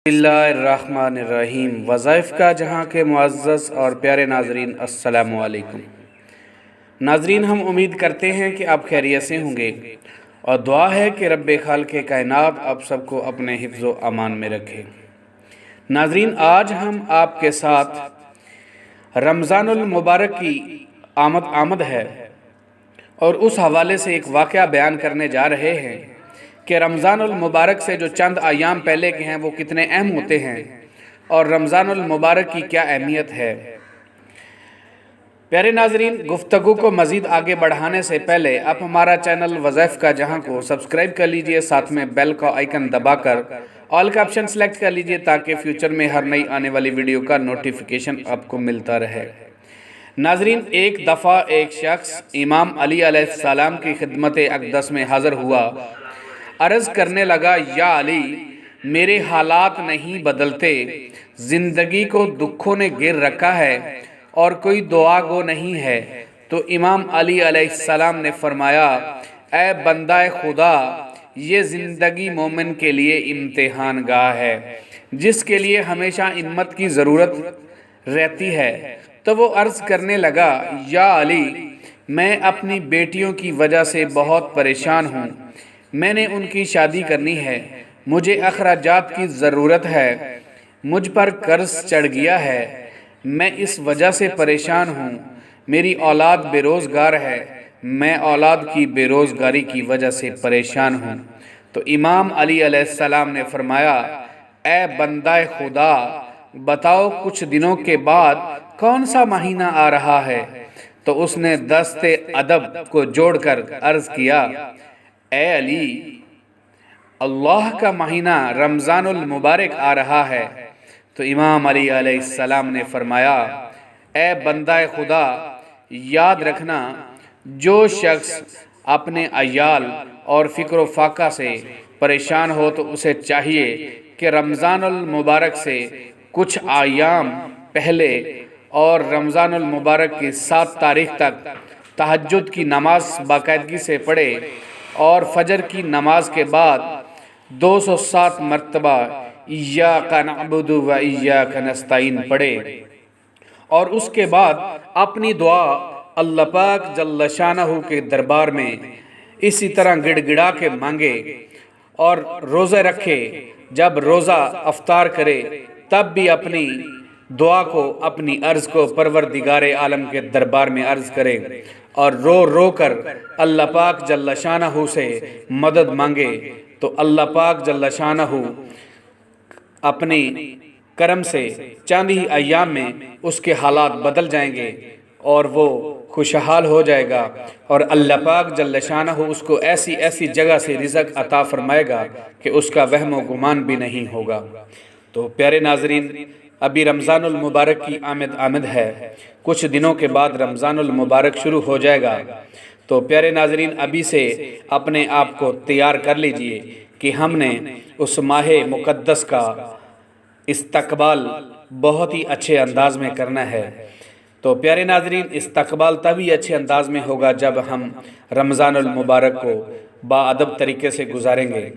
بسم اللہ الرحمن الرحیم۔ وظائف کا جہاں کے معزز اور پیارے ناظرین، السلام علیکم۔ ناظرین، ہم امید کرتے ہیں کہ آپ خیریت سے ہوں گے اور دعا ہے کہ رب خالق کائنات آپ سب کو اپنے حفظ و امان میں رکھے۔ ناظرین، آج ہم آپ کے ساتھ رمضان المبارک کی آمد ہے اور اس حوالے سے ایک واقعہ بیان کرنے جا رہے ہیں کہ رمضان المبارک سے جو چند ایام پہلے کے ہیں وہ کتنے اہم ہوتے ہیں اور رمضان المبارک کی کیا اہمیت ہے۔ پیارے ناظرین، گفتگو کو مزید آگے بڑھانے سے پہلے آپ ہمارا چینل وظائف کا جہاں کو سبسکرائب کر لیجئے، ساتھ میں بیل کا آئیکن دبا کر آل کا آپشن سلیکٹ کر لیجئے تاکہ فیوچر میں ہر نئی آنے والی ویڈیو کا نوٹیفیکیشن آپ کو ملتا رہے۔ ناظرین، ایک دفعہ ایک شخص امام علی علیہ السلام کی خدمت اقدس میں حاضر ہوا، عرض کرنے لگا، یا علی، میرے حالات نہیں بدلتے، زندگی کو دکھوں نے گر رکھا ہے اور کوئی دعا گو نہیں ہے۔ تو امام علی علیہ السلام نے فرمایا، اے بندہ خدا، یہ زندگی مومن کے لیے امتحان گاہ ہے جس کے لیے ہمیشہ ہمت کی ضرورت رہتی ہے۔ تو وہ عرض کرنے لگا، یا علی، میں اپنی بیٹیوں کی وجہ سے بہت پریشان ہوں، میں نے ان کی شادی کرنی ہے، مجھے اخراجات کی ضرورت ہے، مجھ پر قرض چڑھ گیا ہے، میں اس وجہ سے پریشان ہوں، میری اولاد بے روزگار ہے، میں اولاد کی بے روزگاری کی وجہ سے پریشان ہوں۔ تو امام علی علیہ السلام نے فرمایا، اے بندہ خدا، بتاؤ کچھ دنوں کے بعد کون سا مہینہ آ رہا ہے؟ تو اس نے دست ادب کو جوڑ کر عرض کیا، اے علی، اللہ کا مہینہ رمضان المبارک آ رہا ہے۔ تو امام علی علیہ السلام نے فرمایا، اے بندہ خدا، یاد رکھنا، جو شخص اپنے عیال اور فکر و فاقہ سے پریشان ہو تو اسے چاہیے کہ رمضان المبارک سے کچھ ایام پہلے اور رمضان المبارک کی 7 تاریخ تک تہجد کی نماز باقاعدگی سے پڑھے اور فجر کی نماز کے بعد 207 مرتبہ ایاک نعبد و ایاک نستعین پڑھے اور اس کے بعد اپنی دعا اللہ پاک جل شانہ کے دربار میں اسی طرح گڑ گڑا کے مانگے اور روزے رکھے۔ جب روزہ افطار کرے تب بھی اپنی دعا کو، اپنی عرض کو پروردگار عالم کے دربار میں عرض کرے اور رو رو کر اللہ پاک جل شانہ سے مدد مانگے، تو اللہ پاک جل شانہ اپنی کرم سے چند ہی ایام میں اس کے حالات بدل جائیں گے اور وہ خوشحال ہو جائے گا اور اللہ پاک جل شانہ اس کو ایسی ایسی جگہ سے رزق عطا فرمائے گا کہ اس کا وہم و گمان بھی نہیں ہوگا۔ تو پیارے ناظرین، ابھی رمضان المبارک کی آمد ہے، کچھ دنوں کے بعد رمضان المبارک شروع ہو جائے گا۔ تو پیارے ناظرین، ابھی سے اپنے آپ کو تیار کر لیجئے کہ ہم نے اس ماہ مقدس کا استقبال بہت ہی اچھے انداز میں کرنا ہے۔ تو پیارے ناظرین، استقبال تبھی اچھے انداز میں ہوگا جب ہم رمضان المبارک کو باادب طریقے سے گزاریں گے،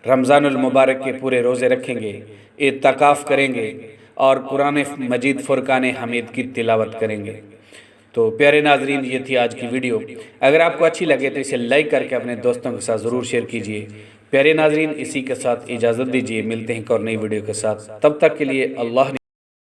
رمضان المبارک کے پورے روزے رکھیں گے، اعتکاف کریں گے اور قرآن مجید فرقان حمید کی تلاوت کریں گے۔ تو پیارے ناظرین، یہ تھی آج کی ویڈیو۔ اگر آپ کو اچھی لگے تو اسے لائک کر کے اپنے دوستوں کے ساتھ ضرور شیئر کیجئے۔ پیارے ناظرین، اسی کے ساتھ اجازت دیجئے، ملتے ہیں ایک اور نئی ویڈیو کے ساتھ، تب تک کے لیے اللہ